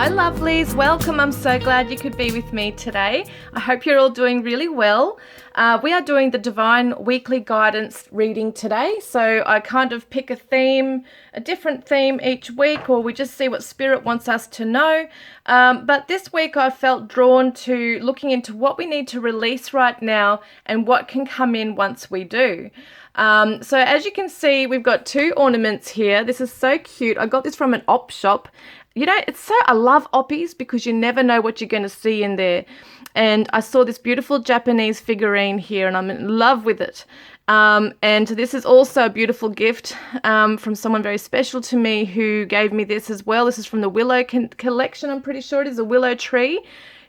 Hi lovelies, welcome. I'm so glad you could be with me today. I hope you're all doing really well. We are doing the Divine Weekly Guidance reading today. So I kind of pick a theme, a different theme each week, or we just see what Spirit wants us to know. But this week I felt drawn to looking into what we need to release right now and what can come in once we do. So as you can see, we've got two ornaments here. This is so cute. I got this from an op shop. You know, I love oppies because you never know what you're going to see in there. And I saw this beautiful Japanese figurine here and I'm in love with it. And this is also a beautiful gift from someone very special to me who gave me this as well. This is from the Willow collection. I'm pretty sure it is a Willow Tree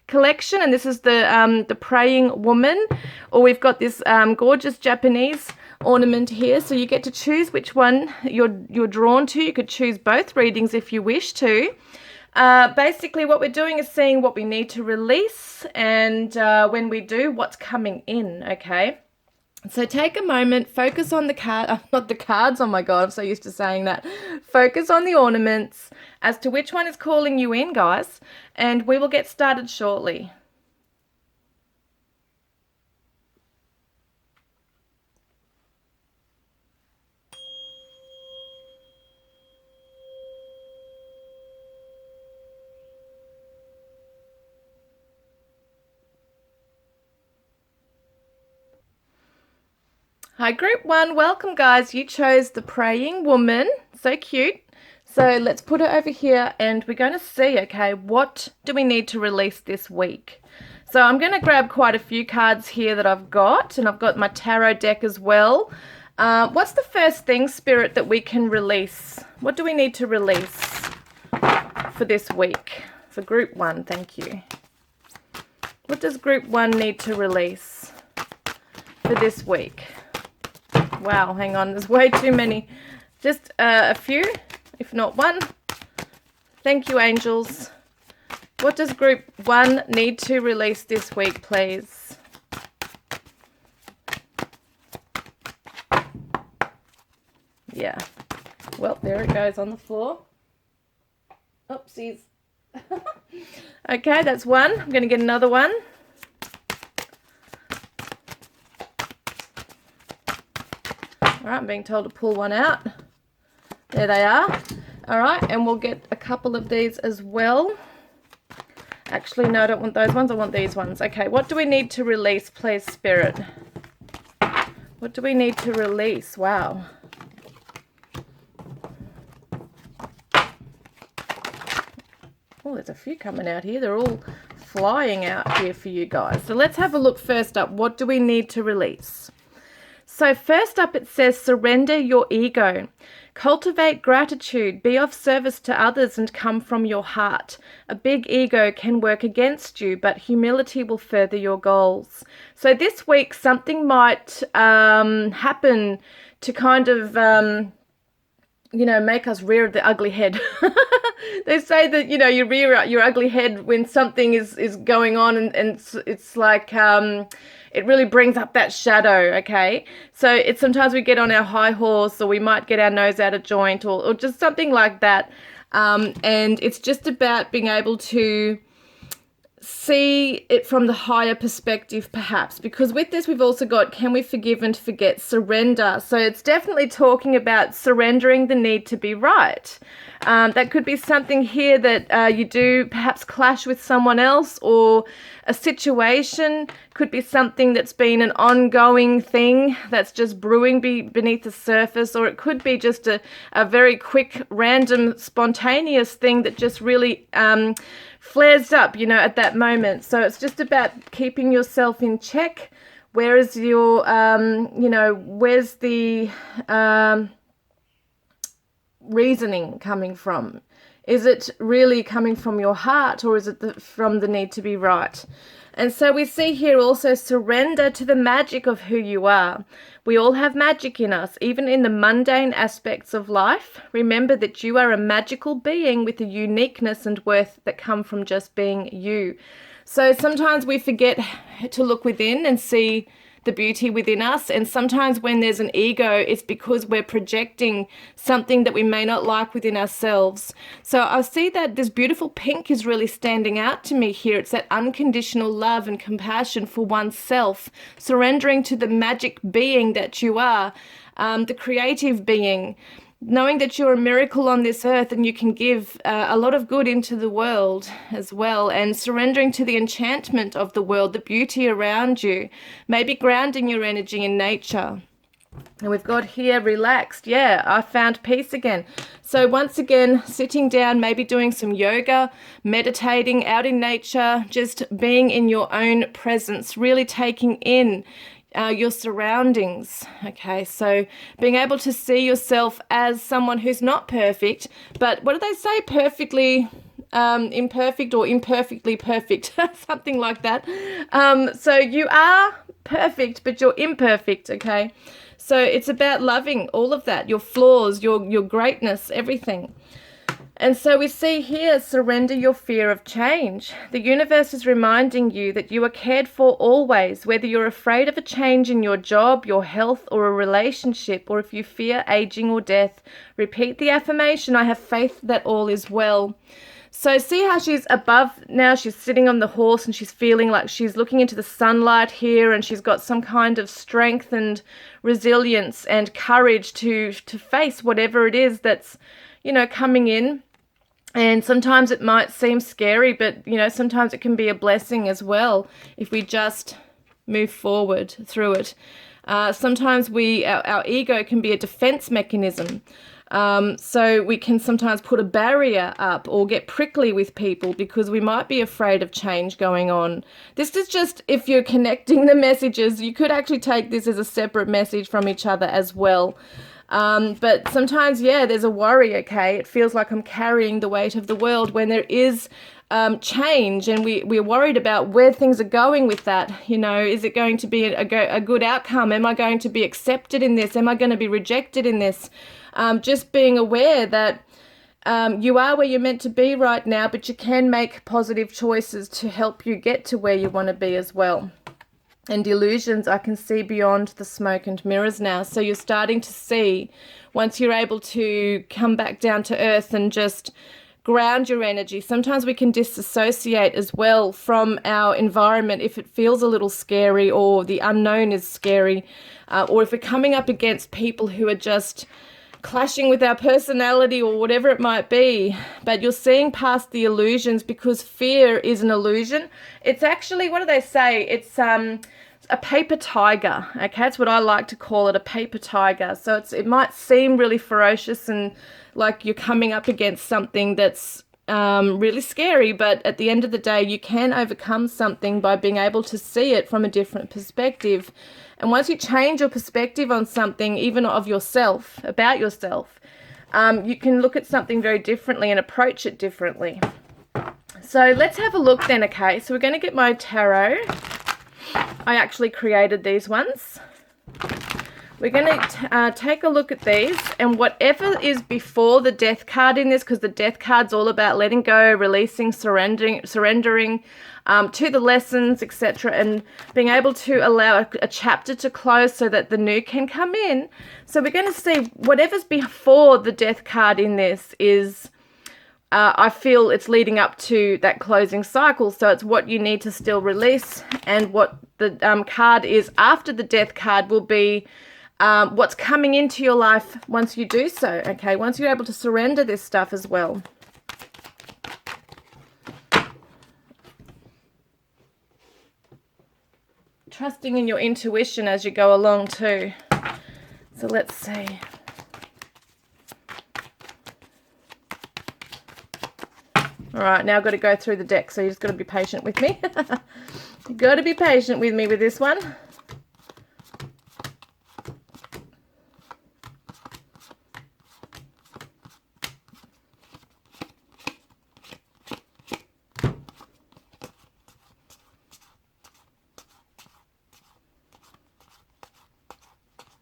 collection. And this is the Praying Woman. Or we've got this gorgeous Japanese ornament here, so you get to choose which one you're drawn to. You could choose both readings if you wish to. Basically what we're doing is seeing what we need to release, and when we do, what's coming in. Okay, so take a moment, focus on the card, not the cards, oh my god, I'm so used to saying that. Focus on the ornaments as to which one is calling you in, guys, and we will get started shortly. Hi, group one. Welcome, guys. You chose the Praying Woman. So cute. So let's put it over here and we're going to see, okay, what do we need to release this week? So I'm going to grab quite a few cards here that I've got, and I've got my tarot deck as well. What's the first thing, Spirit, that we can release? What do we need to release for this week? For group one, thank you. What does group one need to release for this week? Wow, hang on, there's way too many. Just a few, if not one. Thank you, angels. What does group one need to release this week, please? Yeah. Well, there it goes on the floor. Oopsies. Okay, that's one. I'm going to get another one. All right, I'm being told to pull one out. There they are. All right, and we'll get a couple of these as well. Actually, no, I don't want those ones. I want these ones. Okay, what do we need to release, please, Spirit? What do we need to release? Wow. Oh, there's a few coming out here. They're all flying out here for you guys. So let's have a look first up. What do we need to release? So first up it says, surrender your ego. Cultivate gratitude, be of service to others and come from your heart. A big ego can work against you, but humility will further your goals. So this week something might happen to kind of, make us rear the ugly head. They say that, you rear your ugly head when something is going on and it's like... it really brings up that shadow, okay? So it's sometimes we get on our high horse, or we might get our nose out of joint, or just something like that. And it's just about being able to see it from the higher perspective, perhaps. Because with this, we've also got, can we forgive and forget? Surrender. So it's definitely talking about surrendering the need to be right. That could be something here that you do perhaps clash with someone else, or a situation. Could be something that's been an ongoing thing that's just brewing beneath the surface, or it could be just a very quick, random, spontaneous thing that just really flares up, at that moment. So it's just about keeping yourself in check. Where is your, where's the reasoning coming from? Is it really coming from your heart, or is it from the need to be right? And so we see here also, surrender to the magic of who you are. We all have magic in us, even in the mundane aspects of life. Remember that you are a magical being with a uniqueness and worth that come from just being you. So sometimes we forget to look within and see the beauty within us. And sometimes when there's an ego, it's because we're projecting something that we may not like within ourselves. So I see that this beautiful pink is really standing out to me here. It's that unconditional love and compassion for oneself, surrendering to the magic being that you are, the creative being, knowing that you're a miracle on this earth and you can give a lot of good into the world as well, and surrendering to the enchantment of the world, the beauty around you, maybe grounding your energy in nature. And we've got here relaxed. Yeah, I found peace again. So once again, sitting down, maybe doing some yoga, meditating out in nature, just being in your own presence, really taking in your surroundings. Okay, so being able to see yourself as someone who's not perfect, but what do they say? Perfectly imperfect or imperfectly perfect, something like that. So you are perfect, but you're imperfect. Okay, so it's about loving all of that, your flaws, your greatness, everything. And so we see here, surrender your fear of change. The universe is reminding you that you are cared for always, whether you're afraid of a change in your job, your health, or a relationship, or if you fear aging or death. Repeat the affirmation, I have faith that all is well. So see how she's above now, she's sitting on the horse and she's feeling like she's looking into the sunlight here, and she's got some kind of strength and resilience and courage to face whatever it is that's, coming in. And sometimes it might seem scary, but, sometimes it can be a blessing as well if we just move forward through it. Sometimes our ego can be a defense mechanism. So we can sometimes put a barrier up or get prickly with people because we might be afraid of change going on. This is just, if you're connecting the messages, you could actually take this as a separate message from each other as well. But sometimes, there's a worry, okay? It feels like I'm carrying the weight of the world when there is change, and we're worried about where things are going with that. Is it going to be a good outcome? Am I going to be accepted in this? Am I going to be rejected in this? Just being aware that you are where you're meant to be right now, but you can make positive choices to help you get to where you want to be as well. And illusions, I can see beyond the smoke and mirrors now. So you're starting to see, once you're able to come back down to earth and just ground your energy. Sometimes we can disassociate as well from our environment if it feels a little scary, or the unknown is scary, or if we're coming up against people who are just clashing with our personality or whatever it might be. But you're seeing past the illusions, because fear is an illusion. It's actually, what do they say? It's a paper tiger. Okay, that's what I like to call it, a paper tiger. So it might seem really ferocious and like you're coming up against something that's really scary, but at the end of the day, you can overcome something by being able to see it from a different perspective. And once you change your perspective on something, even of yourself, about yourself, you can look at something very differently and approach it differently. So let's have a look then, okay? So we're going to get my tarot. I actually created these ones. We're going to take a look at these, and whatever is before the death card in this, because the death card's all about letting go, releasing, surrendering to the lessons, etc., and being able to allow a chapter to close so that the new can come in. So we're going to see whatever's before the death card in this is, I feel it's leading up to that closing cycle. So it's what you need to still release, and what the card is after the death card will be what's coming into your life once you do so, okay? Once you're able to surrender this stuff as well. Trusting in your intuition as you go along too. So let's see. All right, now I've got to go through the deck, so you just got to be patient with me. You've got to be patient with me with this one.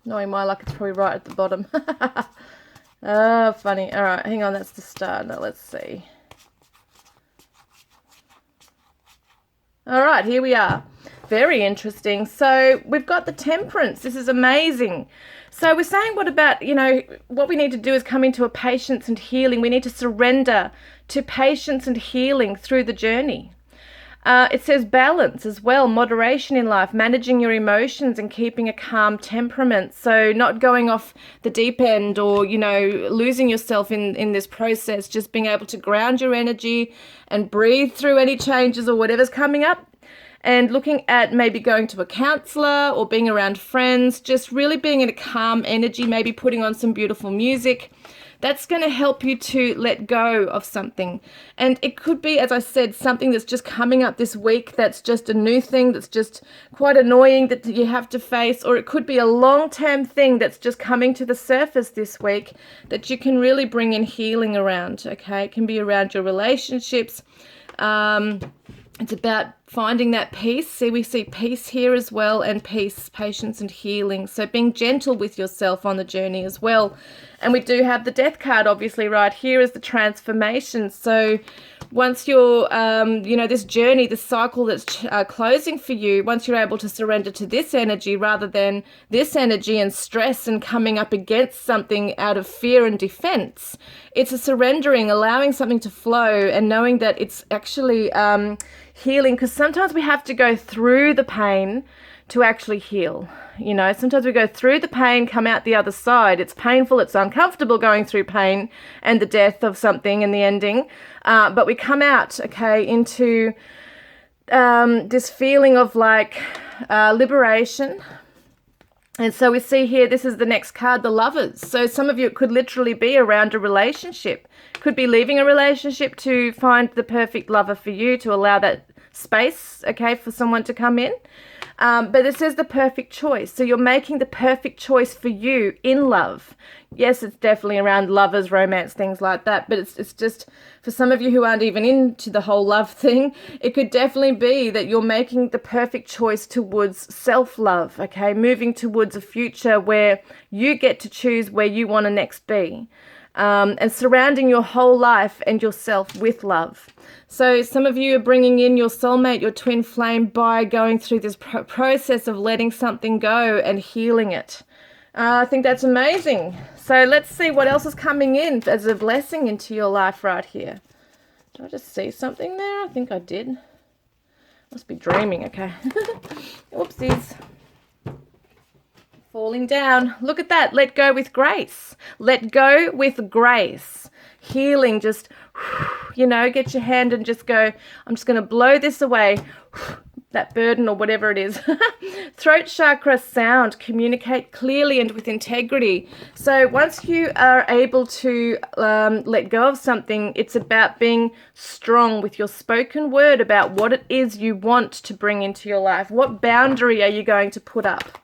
Knowing my luck, it's probably right at the bottom. Oh, funny. All right, hang on, that's the start. Now let's see. All right, here we are. very interesting. So we've got the Temperance. This is amazing. So we're saying, what about, what we need to do is come into a patience and healing. We need to surrender to patience and healing through the journey. It says balance as well, moderation in life, managing your emotions and keeping a calm temperament. So not going off the deep end or, losing yourself in this process, just being able to ground your energy and breathe through any changes or whatever's coming up. And looking at maybe going to a counselor or being around friends, just really being in a calm energy, maybe putting on some beautiful music. That's going to help you to let go of something. And it could be, as I said, something that's just coming up this week that's just a new thing that's just quite annoying that you have to face. Or it could be a long-term thing that's just coming to the surface this week that you can really bring in healing around, okay? It can be around your relationships. It's about finding that peace. See, we see peace here as well, and peace, patience, and healing. So being gentle with yourself on the journey as well. And we do have the Death card, obviously, right here is the transformation. So once you're, this journey, this cycle that's closing for you, once you're able to surrender to this energy rather than this energy and stress and coming up against something out of fear and defense, it's a surrendering, allowing something to flow and knowing that it's actually healing, because sometimes we have to go through the pain to actually heal. Sometimes we go through the pain, come out the other side. It's painful, it's uncomfortable going through pain and the death of something and the ending. But we come out, into this feeling of liberation. And so we see here, this is the next card, the Lovers. So some of you, it could literally be around a relationship. Could be leaving a relationship to find the perfect lover for you, to allow that space, for someone to come in. But it says the perfect choice. So you're making the perfect choice for you in love. Yes, it's definitely around lovers, romance, things like that. But it's just, for some of you who aren't even into the whole love thing, it could definitely be that you're making the perfect choice towards self-love, moving towards a future where you get to choose where you want to next be. And surrounding your whole life and yourself with love. So some of you are bringing in your soulmate, your twin flame, by going through this process of letting something go and healing it. I think that's amazing. So let's see what else is coming in as a blessing into your life right here. Did I just see something there? I think I did. Must be dreaming, okay. Whoopsies. Falling down. Look at that. Let go with grace. Let go with grace. Healing, just, get your hand and just go, I'm just going to blow this away, that burden or whatever it is. Throat chakra sound, communicate clearly and with integrity. So once you are able to let go of something, it's about being strong with your spoken word about what it is you want to bring into your life. What boundary are you going to put up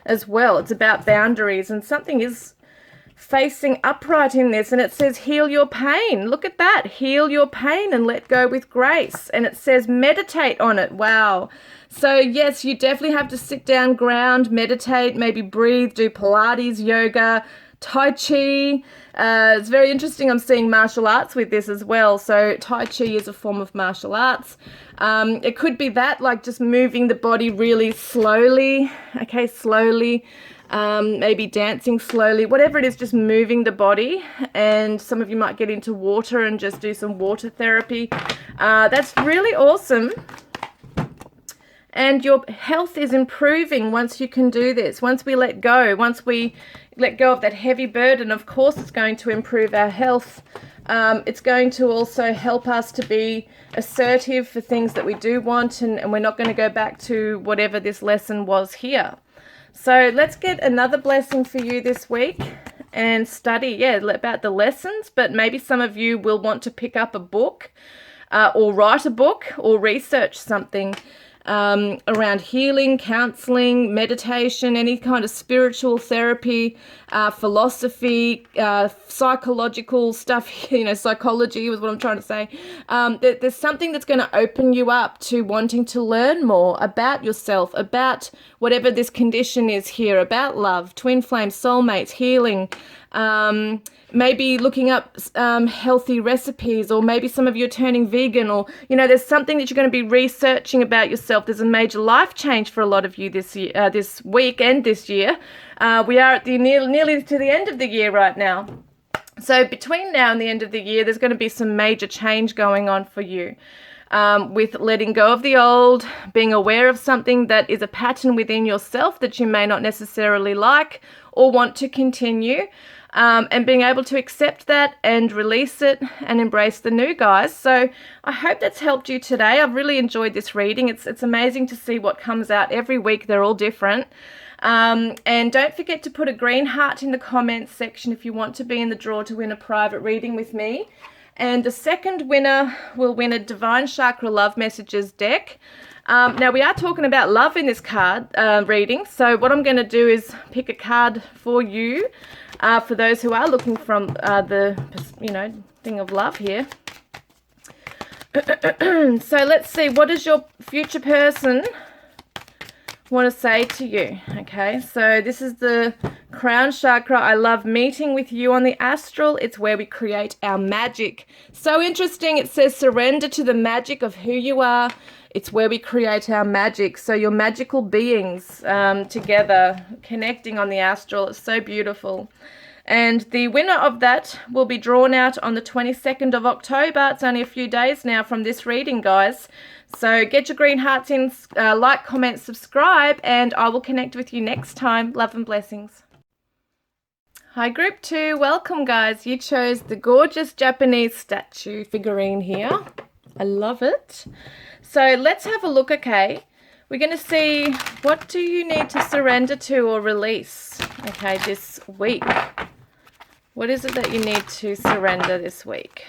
as well? It's about boundaries, and something is facing upright in this, and it says heal your pain. Look at that. Heal your pain and let go with grace. And it says meditate on it. Wow. So yes, you definitely have to sit down, ground, meditate, maybe breathe, do Pilates, yoga, Tai Chi. It's very interesting. I'm seeing martial arts with this as well. So Tai Chi is a form of martial arts. It could be that, just moving the body really slowly. Slowly. Maybe dancing slowly, whatever it is, just moving the body. And some of you might get into water and just do some water therapy. That's really awesome. And your health is improving once you can do this. Once we let go of that heavy burden, of course it's going to improve our health. It's going to also help us to be assertive for things that we do want, and we're not going to go back to whatever this lesson was here. So let's get another blessing for you this week and study, about the lessons. But maybe some of you will want to pick up a book or write a book or research something around healing, counseling, meditation, any kind of spiritual therapy, philosophy, psychological stuff, psychology was what I'm trying to say. There's something that's going to open you up to wanting to learn more about yourself, about whatever this condition is here, about love, twin flames, soulmates, healing, maybe looking up healthy recipes, or maybe some of you are turning vegan, or, you know, there's something that you're going to be researching about yourself. There's a major life change for a lot of you this year, this week and this year. We are at the nearly to the end of the year right now. So between now and the end of the year, there's going to be some major change going on for you. With letting go of the old, being aware of something that is a pattern within yourself that you may not necessarily like or want to continue, and being able to accept that and release it and embrace the new, guys. So I hope that's helped you today. I've really enjoyed this reading. It's amazing to see what comes out every week. They're all different. And don't forget to put a green heart in the comments section if you want to be in the draw to win a private reading with me. And the second winner will win a Divine Chakra Love Messages deck. Now, we are talking about love in this card reading. So what I'm going to do is pick a card for you, for those who are looking from the, you know, thing of love here. So let's see, what does your future person want to say to you? Okay, so this is the crown chakra. I love meeting with you on the astral. It's where we create our magic. So interesting. It says surrender to the magic of who you are. It's where we create our magic. So your magical beings together, connecting on the astral. It's so beautiful. And the winner of that will be drawn out on the 22nd of October. It's only a few days now from this reading, guys. So get your green hearts in, like, comment, subscribe, and I will connect with you next time. Love and blessings. Hi, Group 2. Welcome, guys. You chose the gorgeous Japanese statue figurine here. I love it. So let's have a look, okay? We're going to see, what do you need to surrender to or release, okay, this week? What is it that you need to surrender this week?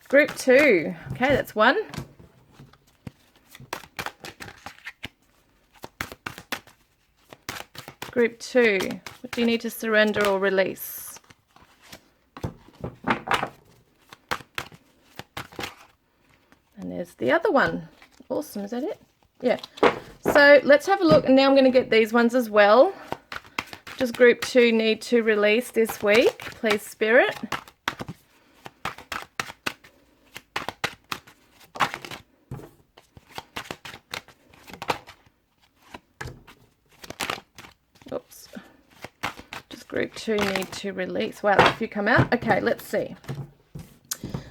Group 2. Okay, that's one. Group 2. What do you need to surrender or release? And there's the other one. Awesome, is that it? Yeah. So let's have a look. And now I'm going to get these ones as well. Does Group 2 need to release this week? Please, Spirit. Oops. Does Group 2 need to release? Wow, a few come out. Okay, let's see.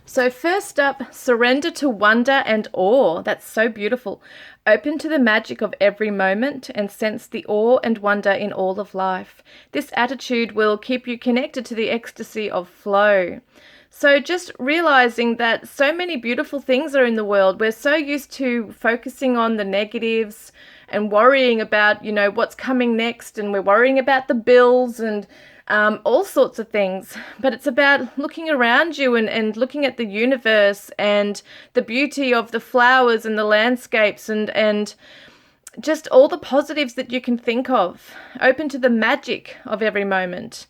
So first up, surrender to wonder and awe. That's so beautiful. Open to the magic of every moment and sense the awe and wonder in all of life. This attitude will keep you connected to the ecstasy of flow. So just realizing that so many beautiful things are in the world. We're so used to focusing on the negatives and worrying about, you know, what's coming next, and we're worrying about the bills and all sorts of things. But it's about looking around you and looking at the universe and the beauty of the flowers and the landscapes and just all the positives that you can think of. Open to the magic of every moment.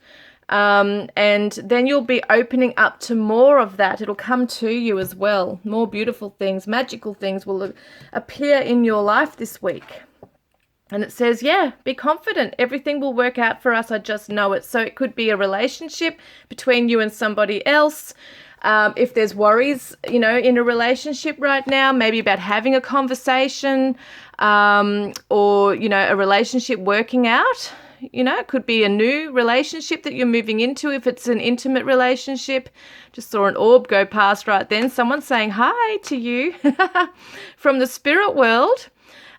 And then you'll be opening up to more of that. It'll come to you as well. More beautiful things, magical things will appear in your life this week. And it says, yeah, be confident. Everything will work out for us. I just know it. So it could be a relationship between you and somebody else. If there's worries, you know, in a relationship right now, maybe about having a conversation, or, you know, a relationship working out. You know, it could be a new relationship that you're moving into if it's an intimate relationship. Just saw an orb go past right then. Someone's saying hi to you from the spirit world.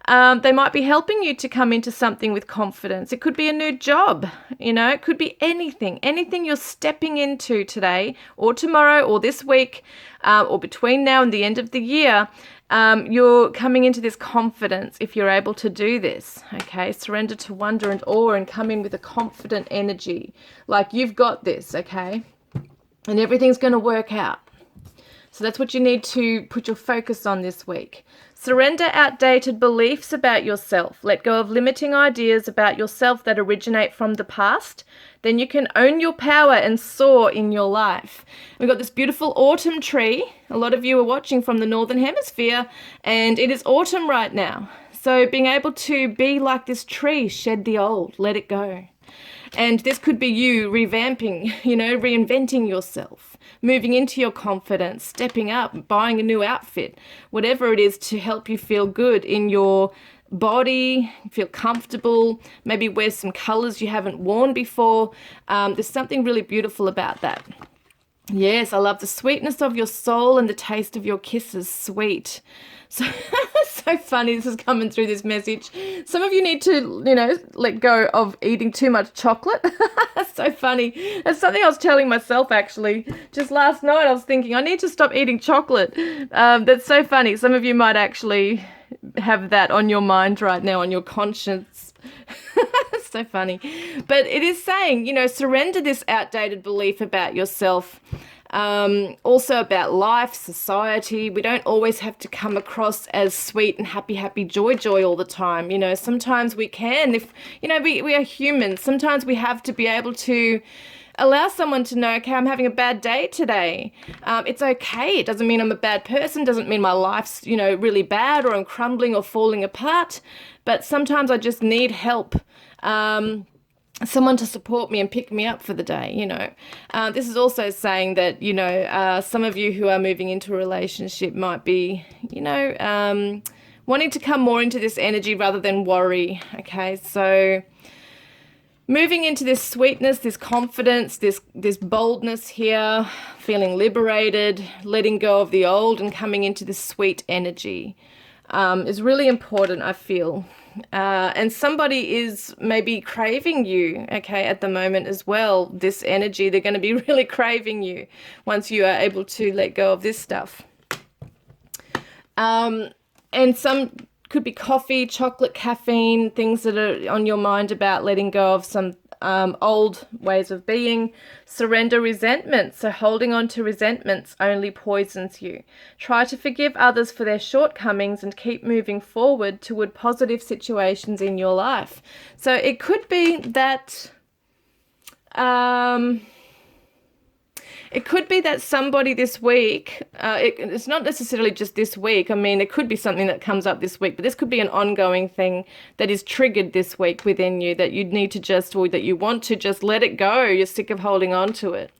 They might be helping you to come into something with confidence. It could be a new job, you know, it could be anything you're stepping into today or tomorrow or this week, or between now and the end of the year. You're coming into this confidence if you're able to do this, okay? Surrender to wonder and awe and come in with a confident energy, like you've got this, okay? And everything's going to work out. So that's what you need to put your focus on this week. Surrender outdated beliefs about yourself. Let go of limiting ideas about yourself that originate from the past. Then you can own your power and soar in your life. We've got this beautiful autumn tree. A lot of you are watching from the Northern Hemisphere, and it is autumn right now. So being able to be like this tree, shed the old, let it go. And this could be you revamping, reinventing yourself, moving into your confidence, stepping up, buying a new outfit, whatever it is to help you feel good in your body, feel comfortable, maybe wear some colors you haven't worn before. There's something really beautiful about that. Yes, I love the sweetness of your soul and the taste of your kisses. Sweet. So, so funny. This is coming through this message. Some of you need to, let go of eating too much chocolate. So funny. That's something I was telling myself actually. Just last night I was thinking I need to stop eating chocolate. That's so funny. Some of you might actually have that on your mind right now, on your conscience. So funny. But it is saying, surrender this outdated belief about yourself. Also about life, society. We don't always have to come across as sweet and happy, joy all the time. Sometimes we can. If, we are humans. Sometimes we have to be able to allow someone to know, okay, I'm having a bad day today. It's okay. It doesn't mean I'm a bad person. Doesn't mean my life's, really bad or I'm crumbling or falling apart. But sometimes I just need help. Someone to support me and pick me up for the day, This is also saying that, some of you who are moving into a relationship might be, wanting to come more into this energy rather than worry, okay? So moving into this sweetness, this confidence, this boldness here, feeling liberated, letting go of the old and coming into this sweet energy is really important, I feel. And somebody is maybe craving you, okay, at the moment as well, this energy. They're going to be really craving you once you are able to let go of this stuff. And some could be coffee, chocolate, caffeine, things that are on your mind about letting go of some old ways of being. Surrender resentment. So holding on to resentments only poisons you. Try to forgive others for their shortcomings and keep moving forward toward positive situations in your life. So it could be that somebody this week, it's not necessarily just this week. I mean, it could be something that comes up this week, but this could be an ongoing thing that is triggered this week within you that you need to or that you want to just let it go. You're sick of holding on to it.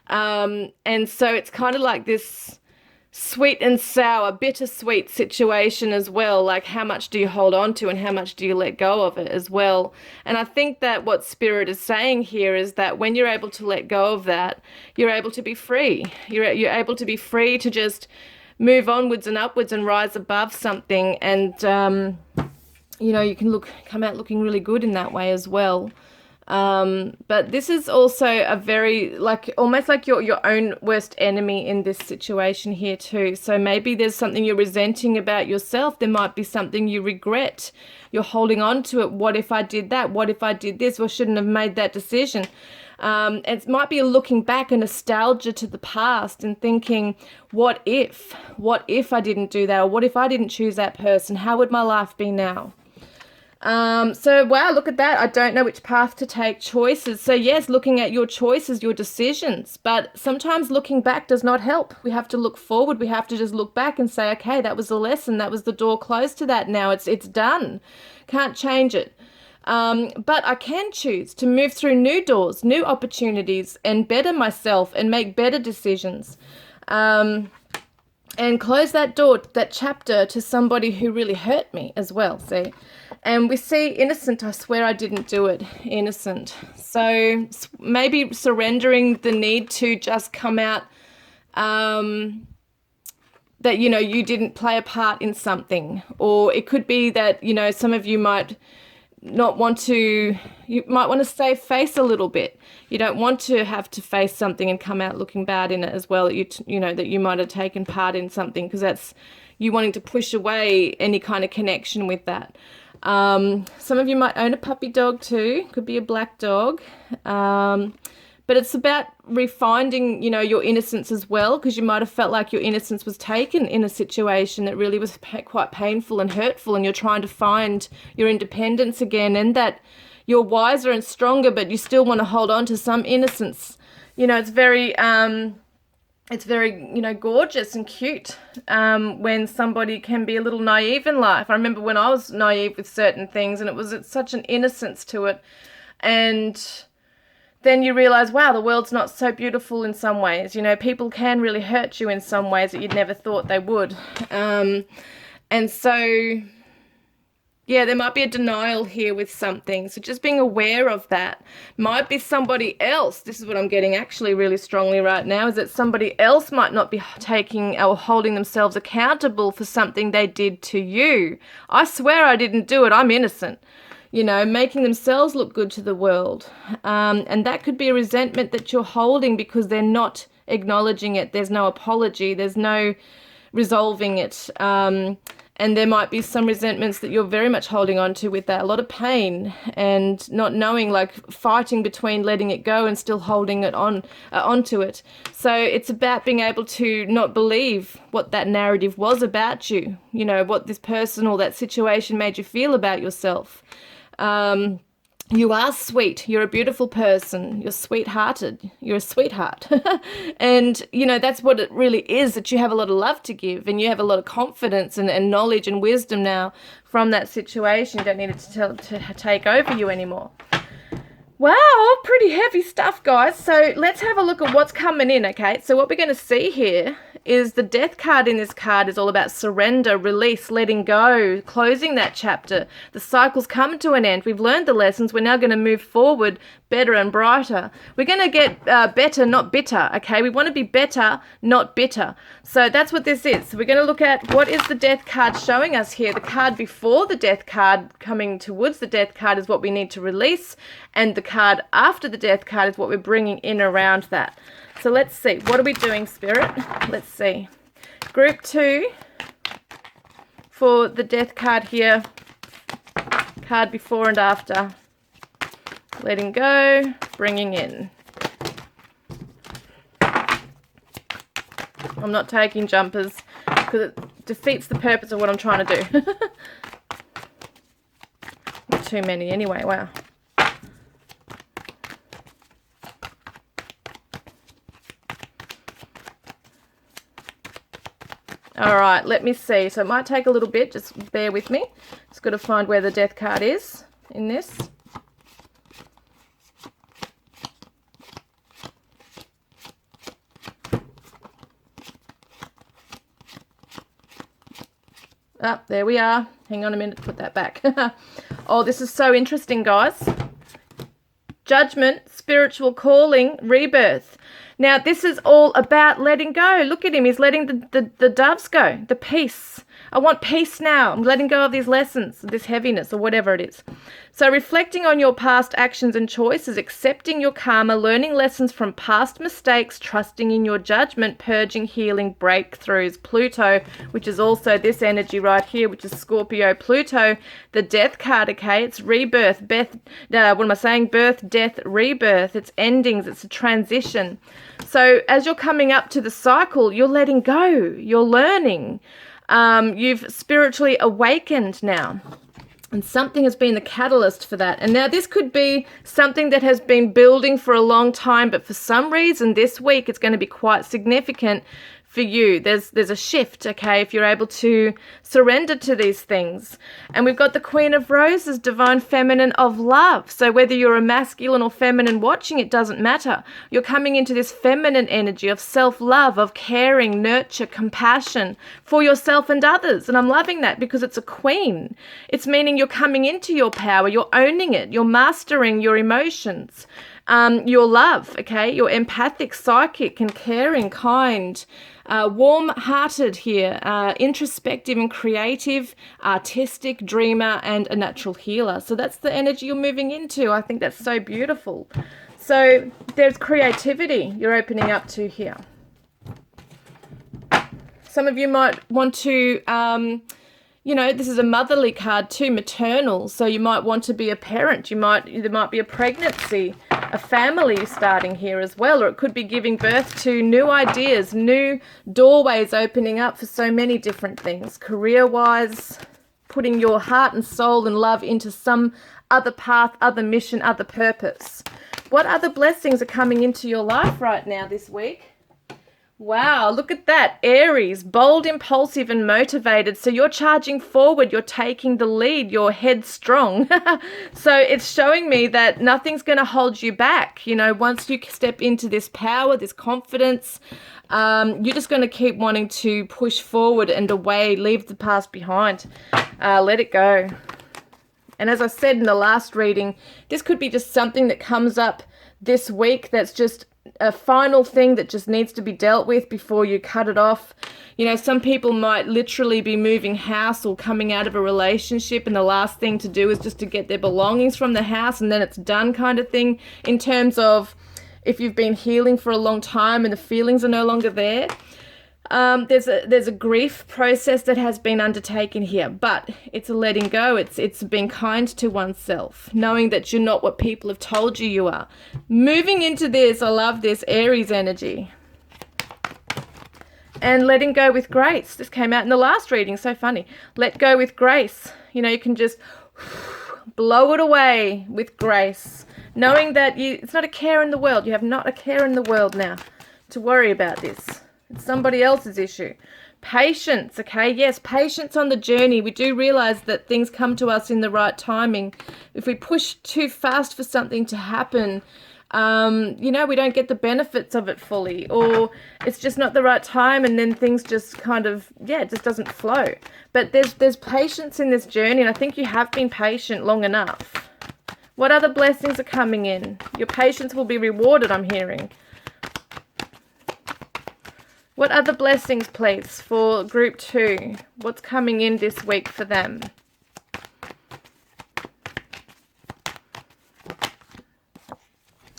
And so it's kind of like this sweet and sour, bittersweet situation as well. Like, how much do you hold on to and how much do you let go of it as well? And I think that what Spirit is saying here is that when you're able to let go of that, you're able to be free. You're able to be free to just move onwards and upwards and rise above something. And, you can come out looking really good in that way as well. But this is also a very, almost like your own worst enemy in this situation here too. So maybe there's something you're resenting about yourself. There might be something you regret. You're holding on to it. What if I did that? What if I did this? Or shouldn't have made that decision? It might be looking back, a nostalgia to the past and thinking, what if I didn't do that? Or what if I didn't choose that person? How would my life be now? So, wow, look at that. I don't know which path to take, choices. So, yes, looking at your choices, your decisions, but sometimes looking back does not help. We have to look forward. We have to just look back and say, okay, that was the lesson. That was the door closed to that. Now it's done. Can't change it. But I can choose to move through new doors, new opportunities, and better myself and make better decisions. And close that door, that chapter to somebody who really hurt me as well, see? And we see innocent, I swear I didn't do it, innocent. So maybe surrendering the need to just come out that, you didn't play a part in something. Or it could be that, some of you might not want to, you might want to save face a little bit. You don't want to have to face something and come out looking bad in it as well, that that you might have taken part in something, because that's you wanting to push away any kind of connection with that. Some of you might own a puppy dog too, could be a black dog. But it's about refinding, your innocence as well, because you might have felt like your innocence was taken in a situation that really was quite painful and hurtful, and you're trying to find your independence again, and that you're wiser and stronger, but you still want to hold on to some innocence. It's very, gorgeous and cute when somebody can be a little naive in life. I remember when I was naive with certain things, and it's such an innocence to it. And then you realize, wow, the world's not so beautiful in some ways. You know, people can really hurt you in some ways that you'd never thought they would. And so, yeah, there might be a denial here with something. So just being aware of that. Might be somebody else. This is what I'm getting actually really strongly right now, is that somebody else might not be taking or holding themselves accountable for something they did to you. I swear I didn't do it. I'm innocent. You know, making themselves look good to the world. And that could be a resentment that you're holding because they're not acknowledging it. There's no apology. There's no resolving it. And there might be some resentments that you're very much holding on to with that. A lot of pain and not knowing, like fighting between letting it go and still holding it onto it. So it's about being able to not believe what that narrative was about you. You know, what this person or that situation made you feel about yourself. You are sweet. You're a beautiful person. You're sweethearted. You're a sweetheart. And, you know, that's what it really is, that you have a lot of love to give and you have a lot of confidence and knowledge and wisdom now from that situation. You don't need it to take over you anymore. Wow, pretty heavy stuff, guys. So let's have a look at what's coming in, okay? So what we're going to see here is the death card in this card is all about surrender, release, letting go, closing that chapter. The cycle's come to an end. We've learned the lessons. We're now going to move forward better and brighter. We're going to get better, not bitter, okay? We want to be better, not bitter. So that's what this is. So we're going to look at what is the death card showing us here. The card before the death card coming towards the death card is what we need to release, and the card after the death card is what we're bringing in around that. So let's see. What are we doing, Spirit? Let's see. Group 2 for the death card here. Card before and after. Letting go, bringing in. I'm not taking jumpers because it defeats the purpose of what I'm trying to do. Not too many anyway, wow. All right, let me see. So it might take a little bit. Just bear with me. Just got to find where the death card is in this. Ah, there we are. Hang on a minute to put that back. Oh, this is so interesting, guys. Judgment, spiritual calling, rebirth. Now, this is all about letting go. Look at him. He's letting the doves go, the peace. I want peace now. I'm letting go of these lessons, this heaviness or whatever it is. So reflecting on your past actions and choices, accepting your karma, learning lessons from past mistakes, trusting in your judgment, purging, healing, breakthroughs. Pluto, which is also this energy right here, which is Scorpio, Pluto, the death card, okay? It's rebirth, birth, death, rebirth. It's endings, it's a transition. So as you're coming up to the cycle, you're letting go, you're learning. You've spiritually awakened now. And something has been the catalyst for that. And now this could be something that has been building for a long time, but for some reason this week it's going to be quite significant for you. There's a shift, okay, if you're able to surrender to these things. And we've got the Queen of Roses, divine feminine of love. So whether you're a masculine or feminine watching, it doesn't matter. You're coming into this feminine energy of self-love, of caring, nurture, compassion for yourself and others. And I'm loving that because it's a queen. It's meaning you're coming into your power, you're owning it, you're mastering your emotions. Your love, okay, you're empathic, psychic and caring, kind, warm-hearted here, introspective and creative, artistic, dreamer and a natural healer. So that's the energy you're moving into. I think that's so beautiful. So there's creativity you're opening up to here. Some of you might want to you know, this is a motherly card too, maternal. So you might want to be a parent. There might be a pregnancy, a family starting here as well, or it could be giving birth to new ideas, new doorways opening up for so many different things. Career-wise, putting your heart and soul and love into some other path, other mission, other purpose. What other blessings are coming into your life right now this week? Wow, look at that. Aries, bold, impulsive, and motivated. So you're charging forward, you're taking the lead, you're headstrong. So it's showing me that nothing's going to hold you back. You know, once you step into this power, this confidence, you're just going to keep wanting to push forward and away, leave the past behind, let it go. And as I said in the last reading, this could be just something that comes up this week that's just a final thing that just needs to be dealt with before you cut it off. You know, some people might literally be moving house or coming out of a relationship, and the last thing to do is just to get their belongings from the house and then it's done kind of thing, in terms of if you've been healing for a long time and the feelings are no longer there. There's a grief process that has been undertaken here, but it's a letting go. It's being kind to oneself, knowing that you're not what people have told you you are. Moving into this, I love this Aries energy. And letting go with grace. This came out in the last reading, so funny. Let go with grace. You know, you can just blow it away with grace, knowing that it's not a care in the world. You have not a care in the world now to worry about this. It's somebody else's issue. Patience, okay? Yes, patience on the journey. We do realize that things come to us in the right timing. If we push too fast for something to happen, you know, we don't get the benefits of it fully, or it's just not the right time, and then things just kind of, it just doesn't flow. But there's patience in this journey, and I think you have been patient long enough. What other blessings are coming in? Your patience will be rewarded, I'm hearing. What other blessings, please, for group 2? What's coming in this week for them?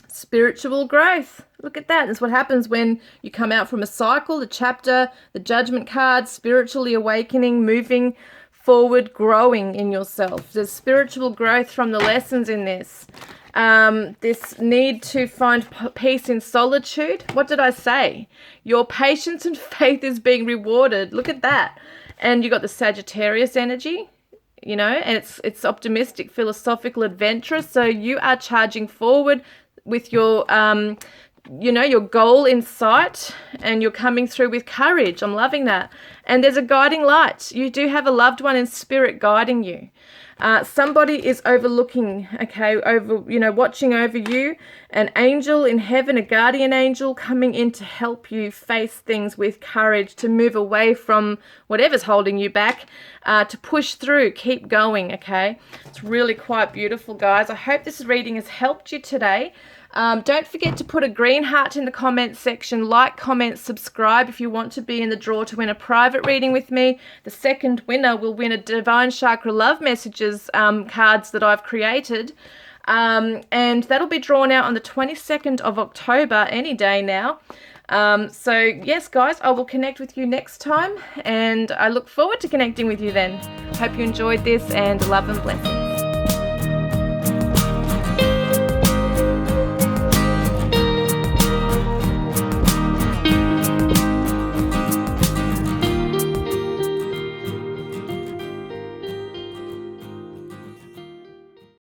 Spiritual growth. Look at that. That's what happens when you come out from a cycle, the chapter, the judgment card, spiritually awakening, moving forward, growing in yourself. There's spiritual growth from the lessons in this. This need to find peace in solitude. What did I say? Your patience and faith is being rewarded. Look at that. And you got the Sagittarius energy, you know, and it's optimistic, philosophical, adventurous. So you are charging forward with your, you know, your goal in sight, and you're coming through with courage. I'm loving that. And there's a guiding light. You do have a loved one in spirit guiding you. Somebody is overlooking, okay, watching over you. An angel in heaven, a guardian angel coming in to help you face things with courage, to move away from whatever's holding you back, to push through, keep going, okay? It's really quite beautiful, guys. I hope this reading has helped you today. Don't forget to put a green heart in the comments section, like, comment, subscribe if you want to be in the draw to win a private reading with me. The second winner will win a Divine Chakra Love Messages cards that I've created. And that'll be drawn out on the 22nd of October, any day now. So yes, guys, I will connect with you next time, and I look forward to connecting with you then. Hope you enjoyed this, and love and blessings.